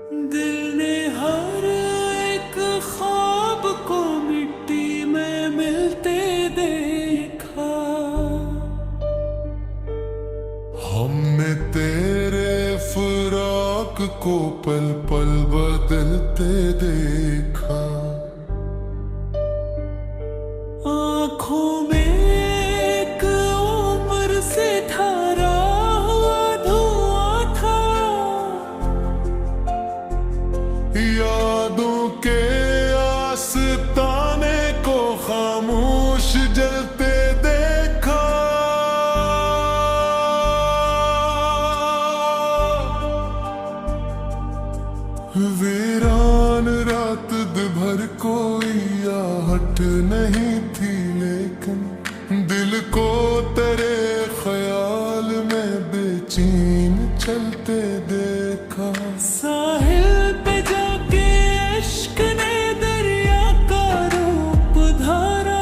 दिल ने हर एक ख्वाब को मिट्टी में मिलते देखा। हमने तेरे फराक को पल पल बदलते देखा। आँखों में एक उम्र से ठहरा हुआ धुआं था। यादों के आस्ताने को खामोश जलते देखा। वीरान रात भर कोई आहट नहीं थी, लेकिन दिल को तेरे ख्याल में बेचैन चलते देखा। साहिल पे जाके इश्क ने दरिया का रूप धारा।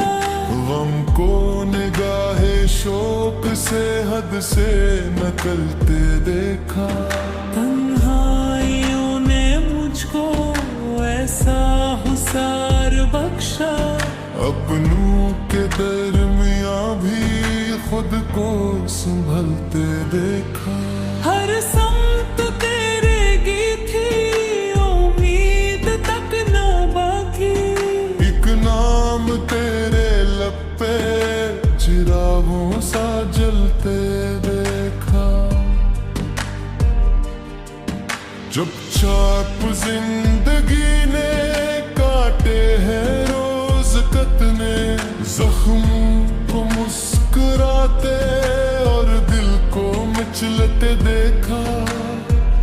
गम को निगाहे शोक से हद से नकलते देखा। तन्हाइयों ने मुझको ऐसा हुसार बख्शा। अपनों के दरमियां भी खुद को संभलते देखा। हर समत तेरे गीत थी, उम्मीद तक न बाकी। एक नाम तेरे लब पे चिरागों सा जलते देखा। चुपचाप जिंदगी ने काटे हैं रोज कतने, जख्म को मुस्कुराते और दिल को मचलते देखा।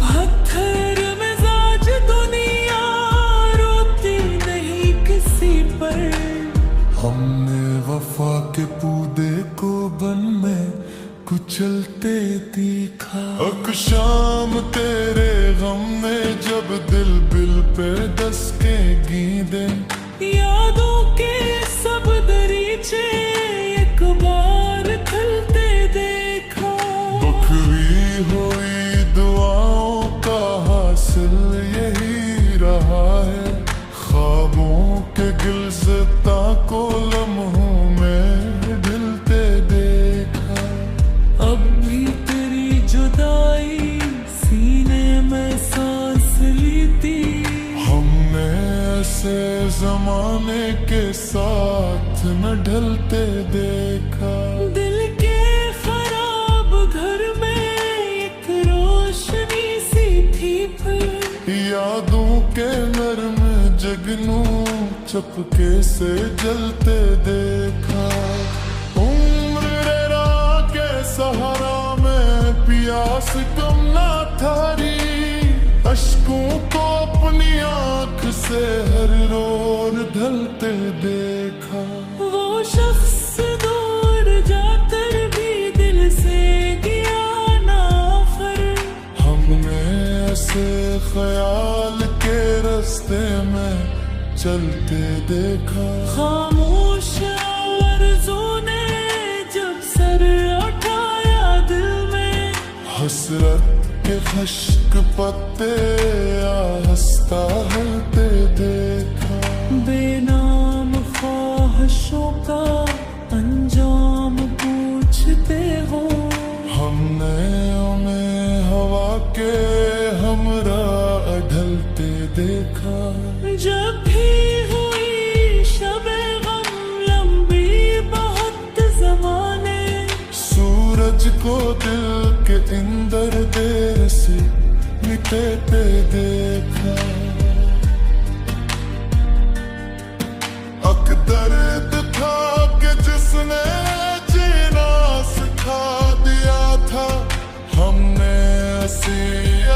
पत्थर मिजाज दुनिया रोती नहीं किसी पर। हमने वफा के पौधे को बन में कुचलते देखा। अक शाम तेरे गम ने जब दिल बिल पे दसकेगी दिन, यादों के सब दरीचे एक बार खुलते देखा। बखरी हुई दुआओं का हासिल यही रहा है। ख्वाबों के गिलज़ता को लम्हों में ढलते देखा। अब भी तेरी जुदाई सीने में सांस ली थी। हमने ऐसे जमाने के साथ न ढलते देखा। दिल के खराब घर में एक रोशनी सी थी फिर। यादों के नर्म जगनू चपके से जलते देखा। उम्र राह के सहारा में प्यास कम ना थारी। अश्कों को अपनी आंख से हर रोज ढलते देखा। वो शख्स दूर जाकर भी दिल से गया ना फर। हमने ऐसे ख्याल के रास्ते में चलते देखा। खामोश आरज़ू ने जब सर उठाया दिल में, हसरत के खश्क पत्ते आहिस्ता हलते देखा। बेनाम ख्वाहिशों का अंजाम पूछते हो। हमने उन्हें हवा के हमरा ढलते देखा। जब भी हुई शबे गम लंबी बहुत ज़माने, सूरज को दिल के अंदर देर से मिटते देखा। दर्द था कि जिसने जीना सिखा दिया था। हमने ऐसी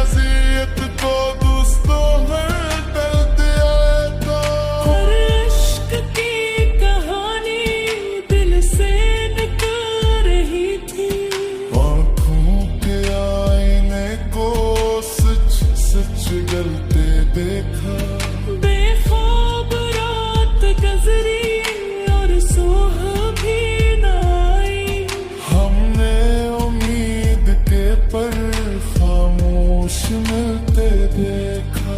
अज़ियत को दोस्तों में डाल दिया था। हर इश्क की कहानी दिल से निकल रही थी। आँखों के आईने को सच सच गलते देखा। बेख्वाब रात गुजरी और सुबह भी न आई। हमने उम्मीद के पर खामोश मिलते देखा।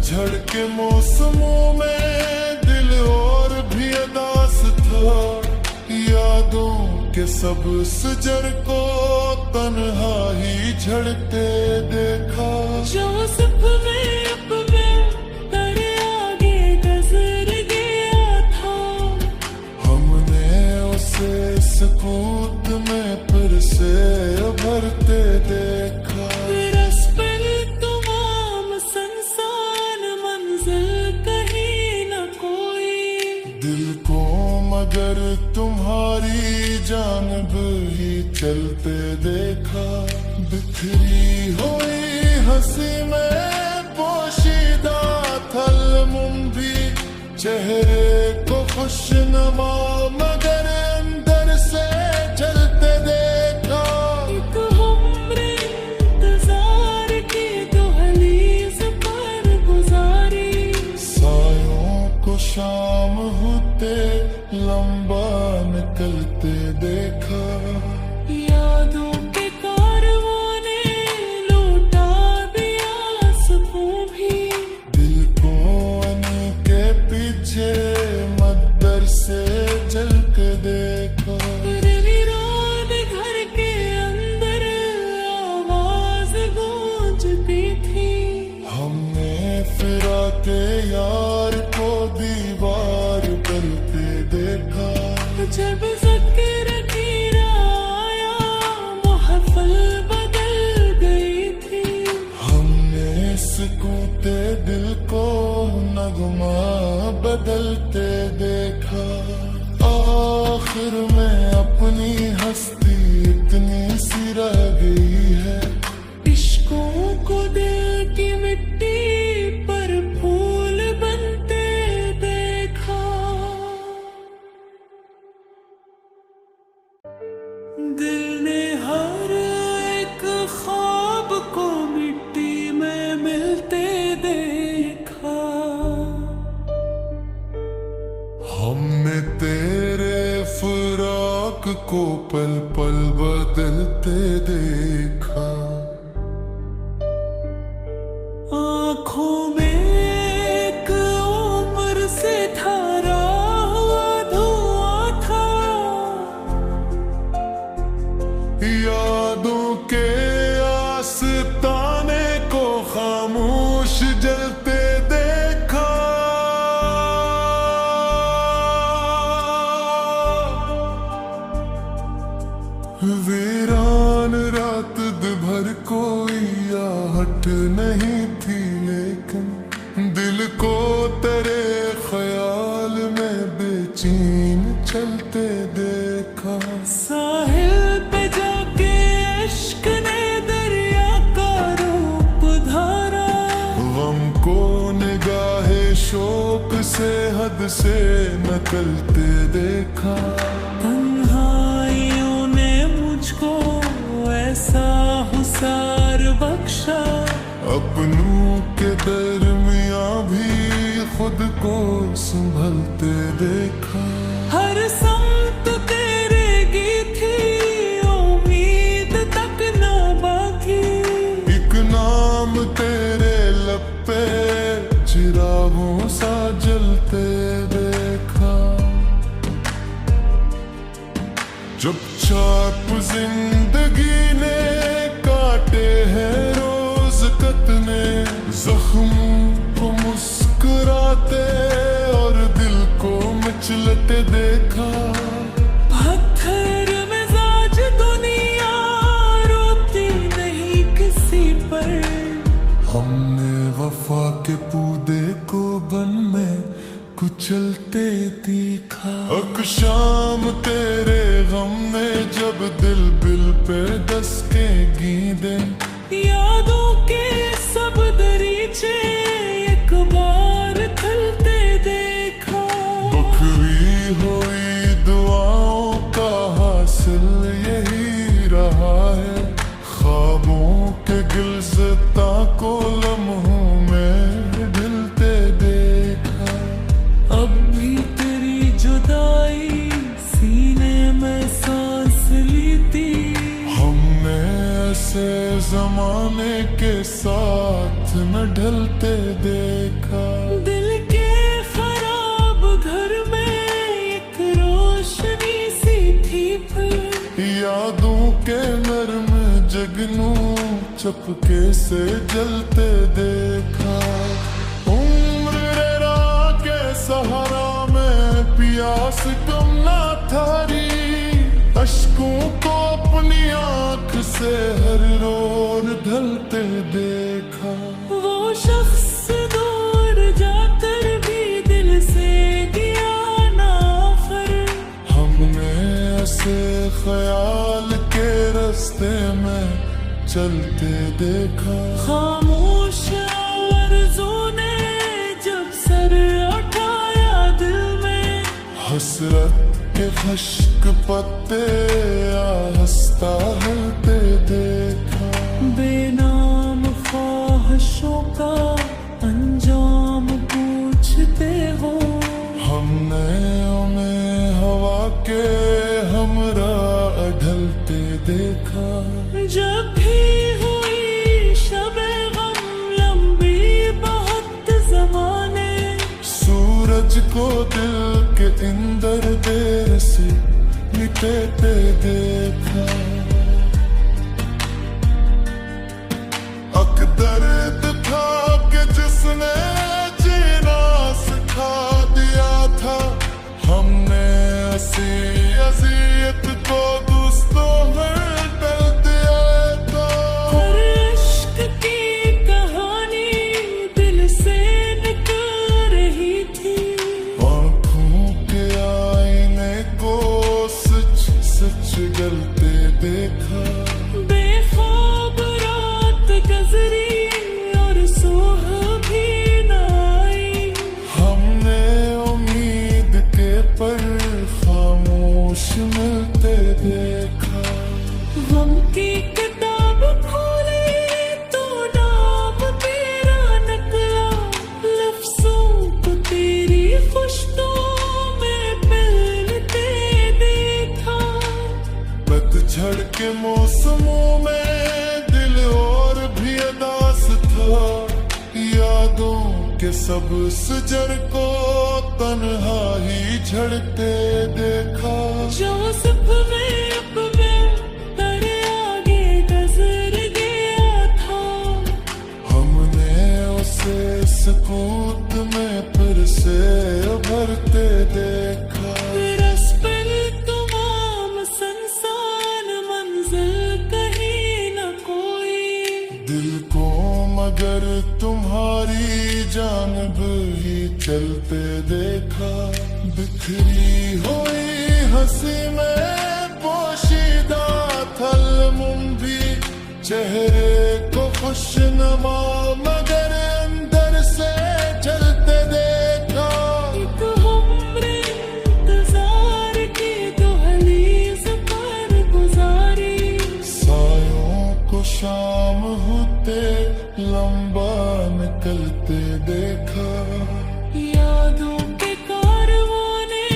पतझड़ के मौसमों में दिल और भी अदास था। यादों के सब सजर को तन्हा ही झड़ते देखा। जोसेफ में अब मैं तेरे आगे गुजर गया था। हमने उसे सकूत में फिर से उभरते देखा। रस्पल तमाम संसान मंजिल कहीं न कोई। दिल को मगर तुम्हारी जानब ही चलते देखा। बिखरी हुई हंसी में पोशीदा थलमुम भी चेहरे को खुशनुमा मगर अंदर से जलते देखा। एक उम्र इंतजार की दहलीज पर गुजारी। सायों को शाम होते लंबा निकलते देखा। यादों के कारवां ने लूटा दिया सुकून भी। दिल को उनके पीछे मद्दर से जल के देखा। रात घर के अंदर आवाज गूंजती थी। हमने फिरा के यार को दीवार बनते देखा। जब ज़िक्र कीरा आया महफिल बदल गई थी। हमने सकूते दिल को नगमा बदलते देखा। आखिर में अपनी हस्ती इतनी सी रह गई है। इश्कों को दिल की मिट्टी पर फूल बनते देखा। दिल ने हर एक ख्वाब को मिट्टी में मिलते देखा। हमने तेरे फराक को पल पल बदलते देखा। आँखों में एक उम्र से ठहरा हुआ धुआं था। यादों के आस्ताने को खामोश जलते देखा। वीरान रात भर कोई आहट नहीं थी लेकिन दिल को तेरे ख्याल में बेचैन चलते देखा। साहिल पे जाके इश्क ने दरिया का रूप धारा। गम को निगाहे शोक से हद से नकलते देखा। तन्हाइयों ने मुझको ऐसा हुसार बख्शा। अपनों के दरमियां भी खुद को संभलते देखा। हर समत तेरे गीत थी उम्मीद तक ना बाकी। एक नाम तेरे लब पे चिरागों सा जलते देखा। चुपचाप जिंदगी ने काटे हैं रोज कतने जख्म को मुस्कुराते और दिल को मचलते देखा। पत्थर मिजाज दुनिया रोती नहीं किसी पर। हमने वफा के पूदे को बन में कुचलते देखा। अक शाम तेरे गम ने जब दिल बिल पे दसके गींदे। यादों के सब दरीचे एक बार खुलते देखा। बखरी हुई दुआओं का हासिल यही रहा है। ख्वाबों के गिलज़ता को लम्हों में ढलते देखा। अब भी तेरी जुदाई सीने में सांस ली थी। हमने ऐसे जमाने के साथ न ढलते देखा। दिल के खराब घर में एक रोशनी सी थी फिर, यादों के नरम जगनू चपके से जलते देखा। उम्र के सहारा में प्यास कम ना थारी, अश्कों को अपनी आंख से हर रोज ढलते देखा। वो शख्स दूर जाकर भी दिल से गया ना फिर, हमने ऐसे ख्याल के रास्ते में चलते देखा। खामोश आरज़ू ने जब सर उठाया दिल में, हसरत के खश्क पत्ते आहिस्ता हलते देखा। बेनाम ख्वाहिशों का अंजाम पूछते हो, हमने उन्हें हवा के हमरा ढलते देखा। जब भी हुई शबे गम लंबी बहुत ज़माने, सूरज को दिल के अंदर देर से मिटते देखा। अकदर्द था कि जिसने जीना सिखा दिया था, हमने ऐसी अज़ियत को दोस्तों में डाल दिया था। हर इश्क की कहानी दिल से निकल रही थी, आँखों के आईने को सच सच गलते देखा। बेख्वाब रात गुजरी और सुबह भी न आई, हमने उम्मीद के पर खामोश मिलते देखा। गम की किताब खोली तो नाम तेरा निकला, लफ्ज़ों को तेरी खुशबू में मिलते देखा। पतझड़ के मौसमों में दिल और भी उदास था, यादों के सब सजर को तन्हा ही झड़ते देखा। जो सपने अपने तेरे आगे गुजर गया था, हमने उसे सकूत में फिर से उभरते देखा। रस्पिल तमाम संसान मंजिल कहीं न कोई, दिल को मगर तुम्हारी जानब ही चलते देखा। बिखरी हुई हंसी में पोशीदा थलमुम भी, चेहरे को खुशनुमा मगर अंदर से जलते देखा। एक उम्र इंतजार की दहलीज पर गुजारी, सायों को शाम होते लंबा निकलते देखा। यादों के कारवां ने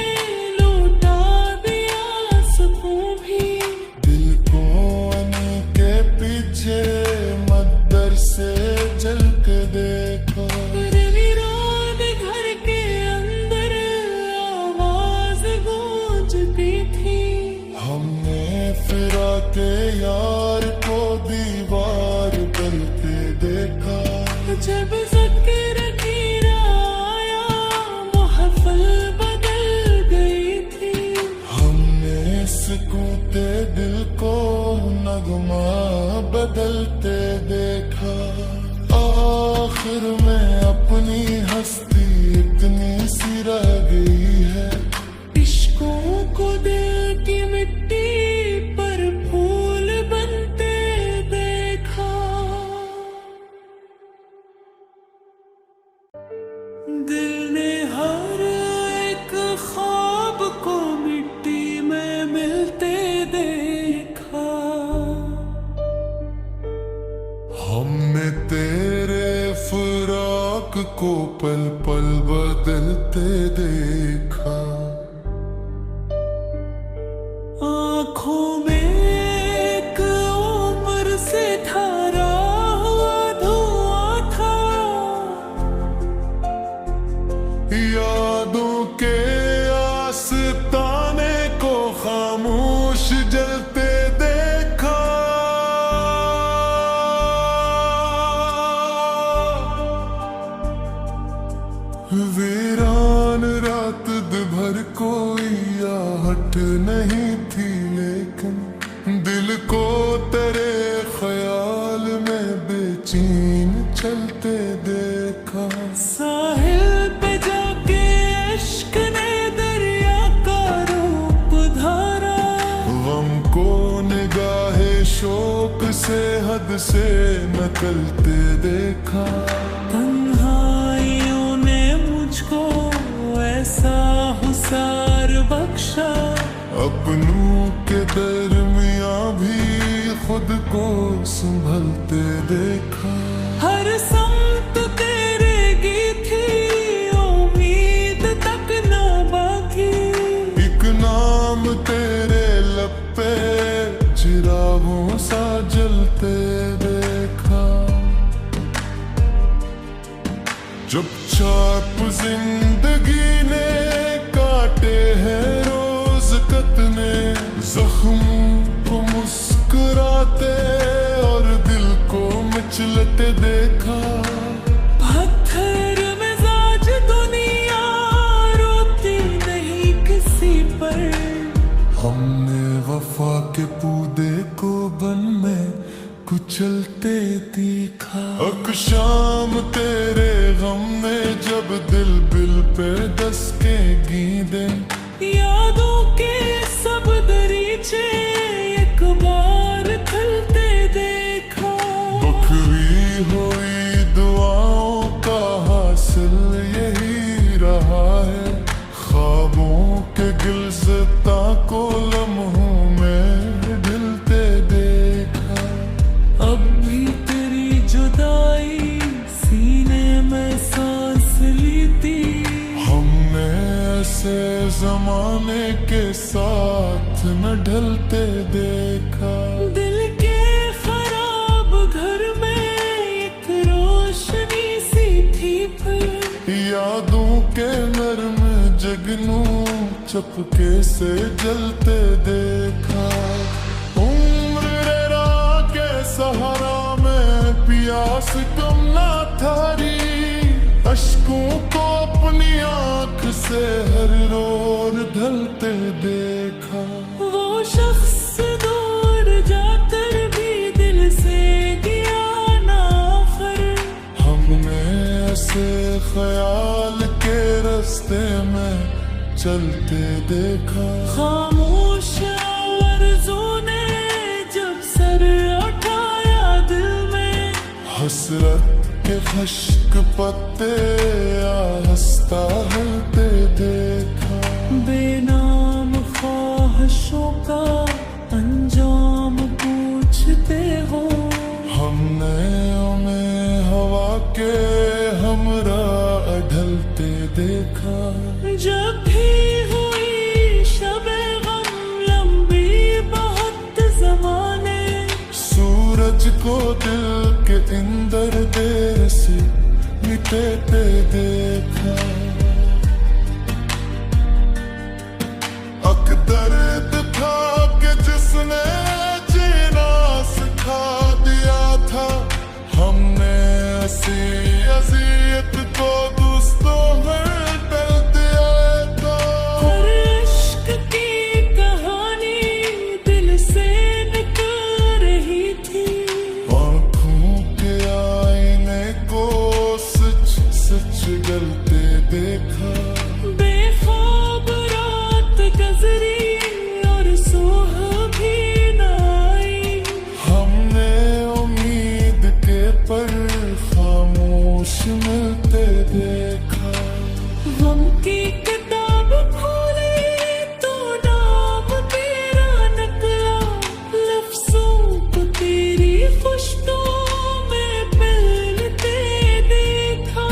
लौटा दिया सुकून भी, दिल को उनके पीछे मद्दर से जल के देखा। वीरान घर के अंदर आवाज गूंजती थी, हमने फिरा के यार को दीवार करते देखा। जब ज़िक्र गिरा आया महफ़िल बदल गई थी, हमने सकूते दिल को नगमा बदलते देखा। आखिर में अपनी हस्ती इतनी सी रह गई है, इश्कों को दिल की मिट्टी पर फूल बनते देखा। दिल ने हर एक ख्वाब को मिट्टी में मिलते देखा। हमने तेरे फराक को पल पल बदलते देखा। आँखों में एक उम्र से ठहरा हुआ धुआं था, वीरान रात भर कोई आहट नहीं थी, लेकिन दिल को तेरे ख्याल में बेचैन चलते देखा। साहिल पे जाके इश्क ने दरिया का रूप धारा, गम को निगाहे शोक से हद से नकलते देखा। तन्हाइयों ने मुझको ऐसा हुसार बख्शा, अपनों के दरमियां भी खुद को संभलते देखा। हर समत तेरे की थी उम्मीद तक ना बाकी, एक नाम तेरे लब पे चिरागों सा जलते देखा। चुपचाप जिंदगी ने काटे हैं रोज कतने, जख्म को मुस्कुराते और दिल को मचलते देखा। पत्थर मिजाज दुनिया रोती नहीं किसी पर, हमने वफा के पूदे को बन में कुचलते देखा। अक शाम तेरे गम में जब दिल बिल पे दसकेगी दिन, यादों के सब दरीचे एक बार खुलते देखा। बखरी हुई दुआओं का हासिल यही रहा है, ख्वाबों के गिलज़ता को लम्हों में ढलते देखा। अब भी तेरी जुदाई सीने में सांस ली थी, हमने ऐसे जमाने के साथ न ढलते देखा। दिल के खराब घर में एक रोशनी सी थी फिर, यादों के नर्म जगनू चपके से जलते देखा। उम्र रेरा के सहारा में प्यास कम ना थारी, अश्कों को अपनी आंख से हर रोज ढलते देखा। वो शख्स दूर जाकर भी दिल से गया ना फिर, हमने ऐसे ख्याल के रास्ते में चलते देखा। खामोश आरज़ू ने जब सर उठाया दिल में, हसरत के खश्क पत्ते आहिस्ता हिलते देखा। बेनाम ख्वाहिशों का अंजाम पूछते हो, हमने उन्हें हवा के हमरा ढलते देखा। जब भी हुई शबे गम लंबी बहुत ज़माने, सूरज को दिल के अंदर देर से मिटते देखा। दर्द था कि जिसने जीना सिखा दिया था, हमने ऐसी अज़ियत को दोस्तों में डाल दिया था। हर इश्क की कहानी दिल से निकल रही थी, आँखों के आईने को सच सच गलते देखा। बेख्वाब रात गुजरी और सुबह भी न आई, हमने उम्मीद के पर खामोश मिलते देखा। गम की किताब खोली तो नाम तेरा नकला, लफ्जों को तेरी खुशबू में मिलते देखा।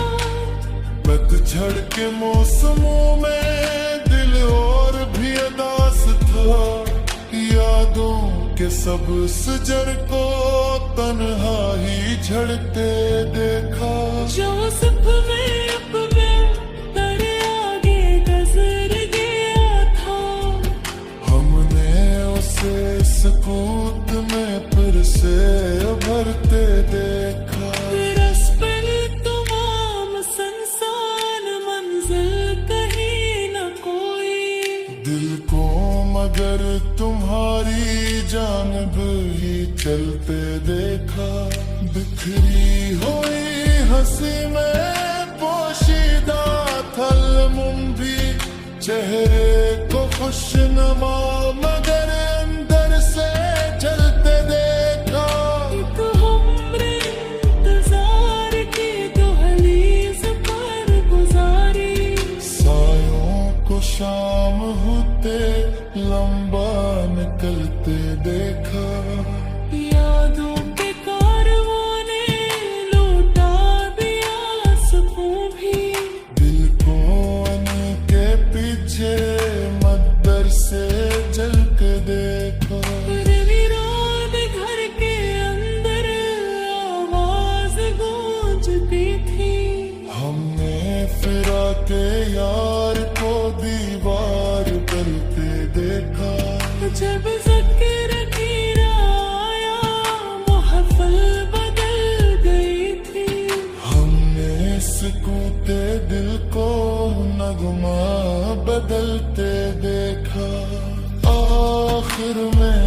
पतझड़ के मौसमों में दिल और भी अदास था, यादों के सब सजर को तन्हा ही झड़ते देखा। जोसेफ में अपने तेरे आगे गुजर गया था, हमने उसे सकूत में फिर से उभरते देखा। रस पे तमाम संसार जानब ही चलते देखा। बिखरी हुई हंसी में पोशीदा थलमुम भी चेहरे को खुशनुमा मगर अंदर से जलते देखा। एक हमरे इंतजार की दहलीज पर गुजारी, सायों को शाम होते लंबा निकलते देखा। यादों के कारवां ने लूटा दिया सुकून भी, दिल को उनके पीछे मद्दर से जल के देखा। वीरान घर के अंदर आवाज गूंजती थी। हमने फिरा के यार को दीवार करते देखा। जब ज़िक्र कीरा आया महफिल बदल गई थी। हमने सकूते दिल को नगमा बदलते देखा। आखिर में